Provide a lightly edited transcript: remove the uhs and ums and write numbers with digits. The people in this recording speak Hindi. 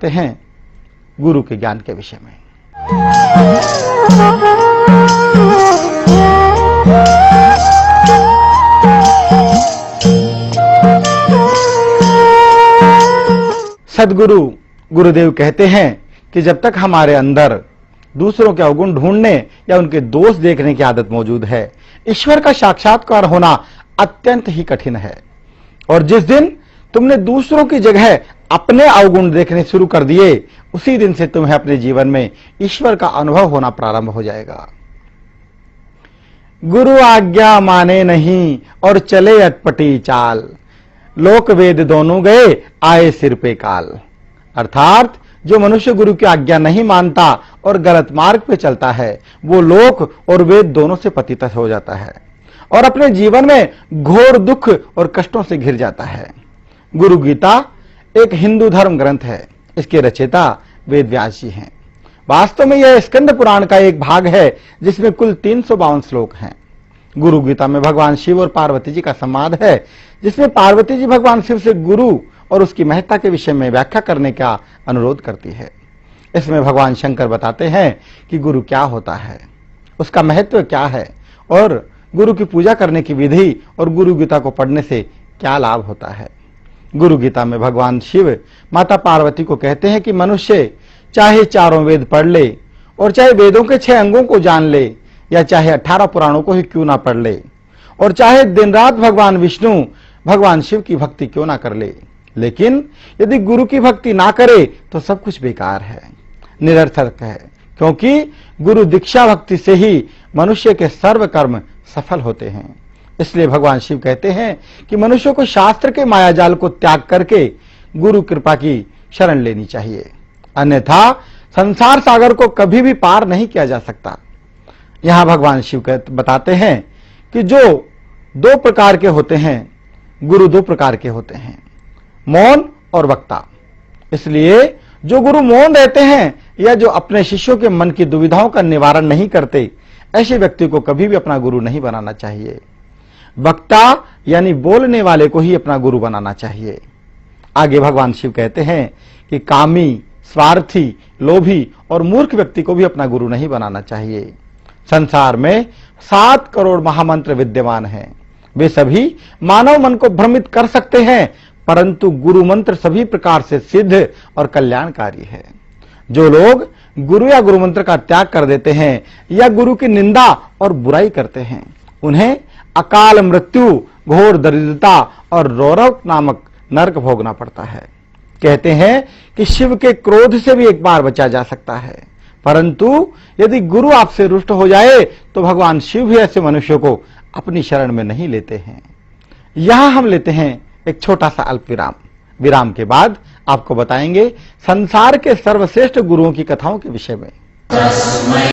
हैं गुरु के ज्ञान के विषय में। सदगुरु गुरुदेव कहते हैं कि जब तक हमारे अंदर दूसरों के अवगुण ढूंढने या उनके दोष देखने की आदत मौजूद है, ईश्वर का साक्षात्कार होना अत्यंत ही कठिन है। और जिस दिन तुमने दूसरों की जगह अपने अवगुण देखने शुरू कर दिए, उसी दिन से तुम्हें अपने जीवन में ईश्वर का अनुभव होना प्रारंभ हो जाएगा। गुरु आज्ञा माने नहीं और चले अटपटी चाल, लोक वेद दोनों गए आए सिर पे काल। अर्थात जो मनुष्य गुरु की आज्ञा नहीं मानता और गलत मार्ग पे चलता है, वो लोक और वेद दोनों से पतित हो जाता है और अपने जीवन में घोर दुख और कष्टों से घिर जाता है। गुरु गीता एक हिंदू धर्म ग्रंथ है। इसके रचयिता वेद व्यास जी हैं। वास्तव में यह स्कंद पुराण का एक भाग है जिसमें कुल 352 श्लोक हैं। गुरु गीता में भगवान शिव और पार्वती जी का संवाद है, जिसमें पार्वती जी भगवान शिव से गुरु और उसकी महत्ता के विषय में व्याख्या करने का अनुरोध करती है। इसमें भगवान शंकर बताते हैं कि गुरु क्या होता है, उसका महत्व क्या है और गुरु की पूजा करने की विधि और गुरु गीता को पढ़ने से क्या लाभ होता है। गुरु गीता में भगवान शिव माता पार्वती को कहते हैं कि मनुष्य चाहे चारों वेद पढ़ ले और चाहे वेदों के 6 अंगों को जान ले या चाहे 18 पुराणों को ही क्यों ना पढ़ ले और चाहे दिन रात भगवान विष्णु भगवान शिव की भक्ति क्यों ना कर ले, लेकिन यदि गुरु की भक्ति ना करे तो सब कुछ बेकार है, निरर्थक है, क्योंकि गुरु दीक्षा भक्ति से ही मनुष्य के सर्व कर्म सफल होते हैं। इसलिए भगवान शिव कहते हैं कि मनुष्य को शास्त्र के मायाजाल को त्याग करके गुरु कृपा की शरण लेनी चाहिए, अन्यथा संसार सागर को कभी भी पार नहीं किया जा सकता। यहां भगवान शिव बताते हैं कि जो 2 प्रकार के होते हैं, गुरु 2 प्रकार के होते हैं, मौन और वक्ता। इसलिए जो गुरु मौन रहते हैं या जो अपने शिष्यों के मन की दुविधाओं का निवारण नहीं करते, ऐसे व्यक्ति को कभी भी अपना गुरु नहीं बनाना चाहिए। वक्ता यानी बोलने वाले को ही अपना गुरु बनाना चाहिए। आगे भगवान शिव कहते हैं कि कामी, स्वार्थी, लोभी और मूर्ख व्यक्ति को भी अपना गुरु नहीं बनाना चाहिए। संसार में 7 करोड़ महामंत्र विद्यमान हैं। वे सभी मानव मन को भ्रमित कर सकते हैं, परंतु गुरु मंत्र सभी प्रकार से सिद्ध और कल्याणकारी है। जो लोग गुरु या गुरु मंत्र का त्याग कर देते हैं या गुरु की निंदा और बुराई करते हैं, उन्हें अकाल मृत्यु, घोर दरिद्रता और रौरव नामक नरक भोगना पड़ता है। कहते हैं कि शिव के क्रोध से भी एक बार बचा जा सकता है, परंतु यदि गुरु आपसे रुष्ट हो जाए तो भगवान शिव भी ऐसे मनुष्य को अपनी शरण में नहीं लेते हैं। यहां हम लेते हैं एक छोटा सा अल्प विराम। विराम के बाद आपको बताएंगे संसार के सर्वश्रेष्ठ गुरुओं की कथाओं के विषय में।